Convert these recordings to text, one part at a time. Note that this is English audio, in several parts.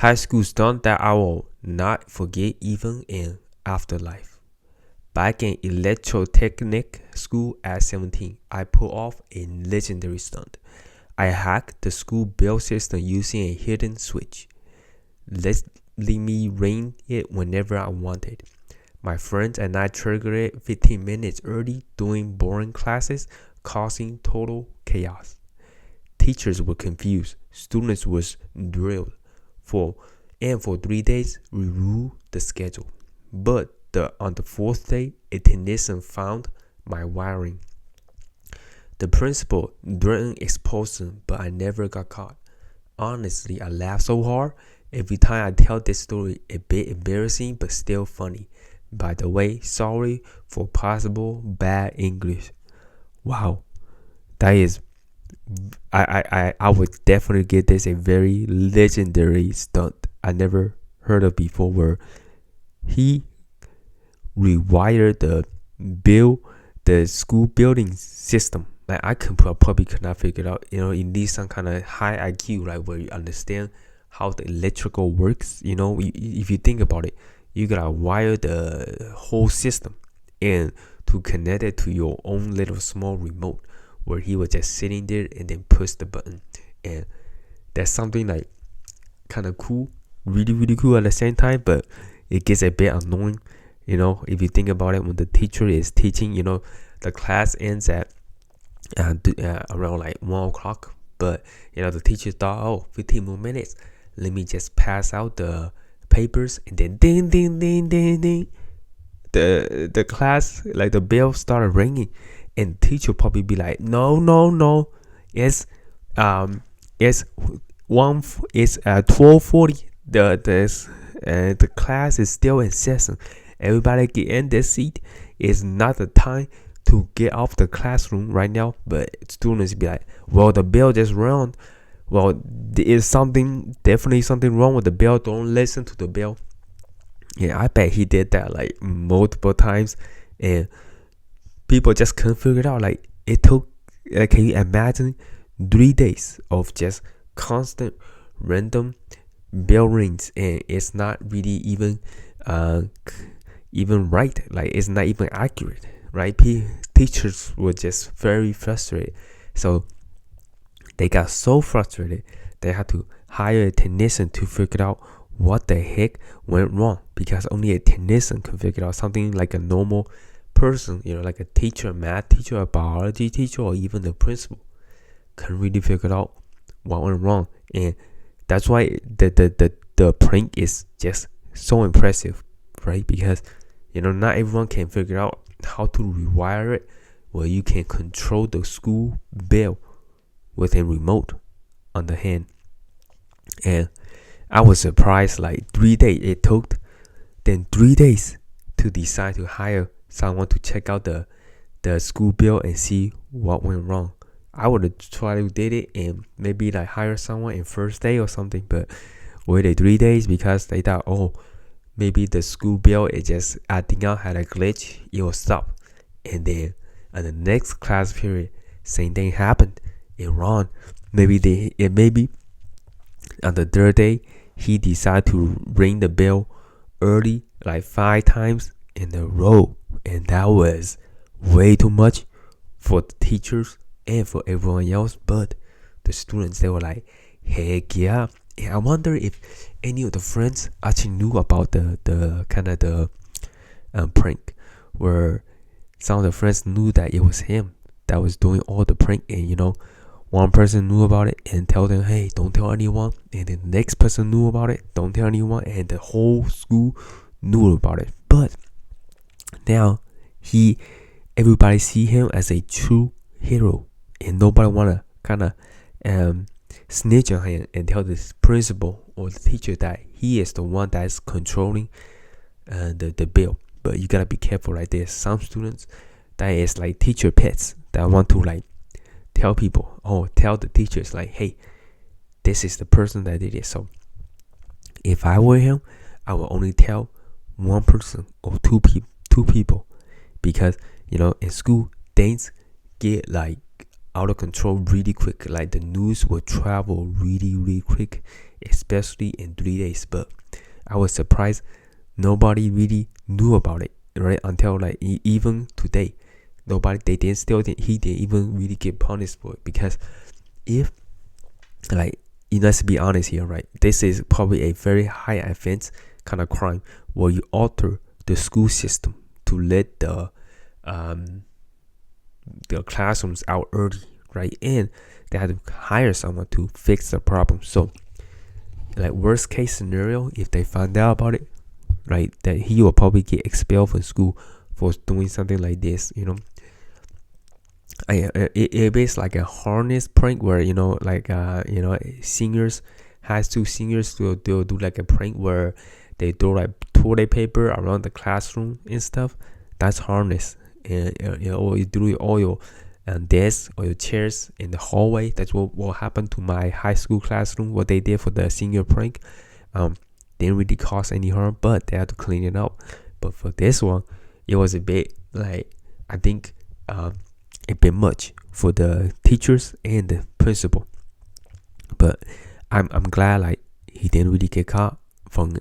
High school stunt that I will not forget even in afterlife. Back in electrotechnic school at 17, I pulled off a legendary stunt. I hacked the school bell system using a hidden switch, letting me ring it whenever I wanted. My friends and I triggered it 15 minutes early during boring classes, causing total chaos. Teachers were confused, students was drilled. For and for 3 days we ruled the schedule. But on the fourth day, a technician found my wiring. The principal didn't expose him, but I never got caught. Honestly, I laugh so hard every time I tell this story. A bit embarrassing, but still funny. By the way, sorry for possible bad English. Wow, that is. I would definitely give this a very legendary stunt I never heard of before, where he rewired the school building system. Like I probably could not figure it out. You need some kind of high IQ, right, where you understand how the electrical works. If you think about it, you gotta wire the whole system and to connect it to your own little small remote, where he was just sitting there and then push the button. And that's something like kind of cool, really, really cool at the same time, but it gets a bit annoying. If you think about it, when the teacher is teaching, the class ends at around like 1 o'clock, but the teacher thought, oh, 15 more minutes, let me just pass out the papers, and then ding ding ding ding ding, the class, like the bell started ringing, and teacher probably be like, no no no, it's it's 12:40, the class is still in session, everybody get in their seat, it's not the time to get off the classroom right now. But students be like, well, the bell just rang. Well, there is definitely something wrong with the bell, don't listen to the bell. Yeah, I bet he did that like multiple times, and people just couldn't figure it out. Like it took, can you imagine 3 days of just constant random bell rings, and it's not really even right. Like it's not even accurate, right? Teachers were just very frustrated, so they got so frustrated they had to hire a technician to figure out what the heck went wrong, because only a technician can figure out something like a normal person, like a teacher, a math teacher, a biology teacher, or even the principal can really figure out what went wrong. And that's why the prank is just so impressive, right? Because not everyone can figure out how to rewire it, where you can control the school bell with a remote on the hand. And I was surprised, like 3 days it took, then 3 days to decide to hire someone to check out the school bell and see what went wrong. I would have tried to did it and maybe like hire someone in first day or something, but waited 3 days because they thought, oh, maybe the school bell is just acting out, had a glitch, it will stop. And then in the next class period, same thing happened. It run. Maybe on the third day he decided to ring the bell early, like 5 times in a row, and that was way too much for the teachers and for everyone else. But the students, they were like, heck yeah. And I wonder if any of the friends actually knew about the kind of the prank, where some of the friends knew that it was him that was doing all the prank, and one person knew about it and tell them, hey, don't tell anyone, and then the next person knew about it, don't tell anyone, and the whole school knew about it. But now everybody see him as a true hero, and nobody wanna kind of snitch on him and tell the principal or the teacher that he is the one that's controlling the bill. But you gotta be careful, right? There's some students that is like teacher pets that want to like tell the teachers like, hey, this is the person that did it. So if I were him, I would only tell one person or two people, because in school things get like out of control really quick. Like the news will travel really really quick, especially in 3 days. But I was surprised nobody really knew about it, right? Until like even today, he didn't even really get punished for it. Because if, like, let's be honest here, right? This is probably a very high offense kind of crime where you alter the school system to let the classrooms out early, right? And they had to hire someone to fix the problem. So, like, worst case scenario, if they find out about it, right, that he will probably get expelled from school for doing something like this, It is like a harness prank where, seniors, high school seniors, they'll do like a prank where they throw like toilet paper around the classroom and stuff. That's harness. And or you do all your desks or your chairs in the hallway. That's what happened to my high school classroom. What they did for the senior prank, didn't really cause any harm, but they had to clean it up. But for this one, it was a bit, like, I think a bit much for the teachers and the principal. But I'm glad, like, he didn't really get caught from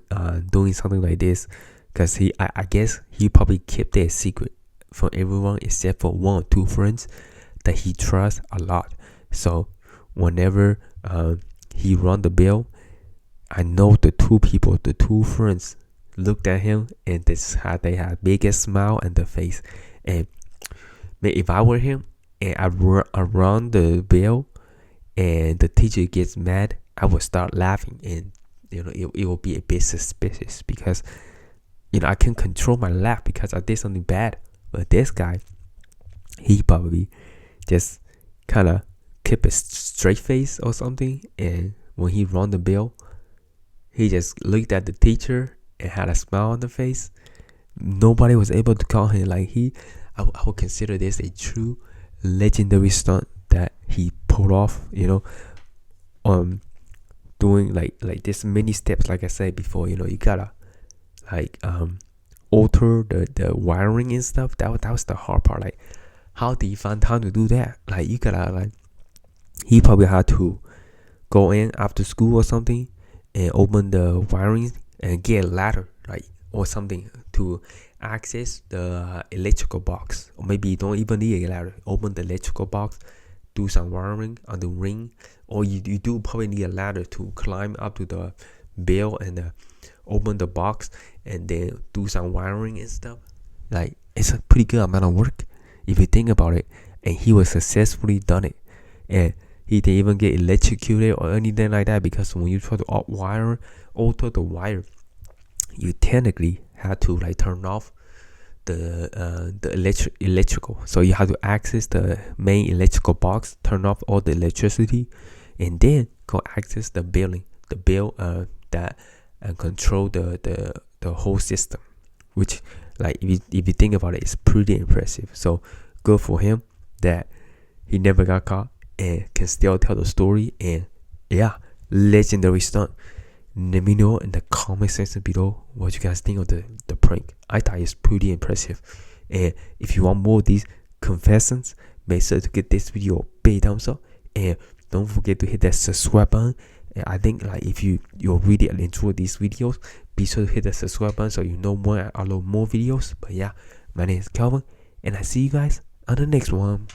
doing something like this, because I guess he probably kept it a secret from everyone except for 1 or 2 friends that he trusts a lot. So whenever he rang the bell, I know the 2 friends looked at him, and they had biggest smile on their face. And man, if I were him and I rang the bell and the teacher gets mad, I would start laughing, and it will be a bit suspicious, because I can control my laugh because I did something bad. But this guy, he probably just kind of kept a straight face or something, and when he rang the bell, he just looked at the teacher and had a smile on the face. Nobody was able to call him. Like, I would consider this a true legendary stunt that he pulled off. Doing like this many steps. Like I said before, you gotta like alter the wiring and stuff. That was the hard part. Like, how did he find time to do that? Like, you gotta, like, he probably had to go in after school or something and open the wiring and get a ladder, like, or something to access the electrical box. Or maybe you don't even need a ladder. Open the electrical box, do some wiring on the ring, or you do probably need a ladder to climb up to the bell and open the box and then do some wiring and stuff. Like, it's a pretty good amount of work if you think about it. And he was successfully done it, and he didn't even get electrocuted or anything like that, because when you try to alter the wire, you technically had to, like, turn off the electrical. So you have to access the main electrical box, turn off all the electricity, and then go access the bell that and control the whole system. Which, like, if you think about it, it's pretty impressive. So good for him that he never got caught and can still tell the story. And yeah, legendary stunt. Let me know in the comment section below what you guys think of the prank. I thought it's pretty impressive. And if you want more of these confessions, make sure to give this video a big thumbs up, and don't forget to hit that subscribe button. And I think, like, if you really enjoy these videos, be sure to hit the subscribe button so you know when I upload more videos. But yeah, my name is Calvin, and I see you guys on the next one.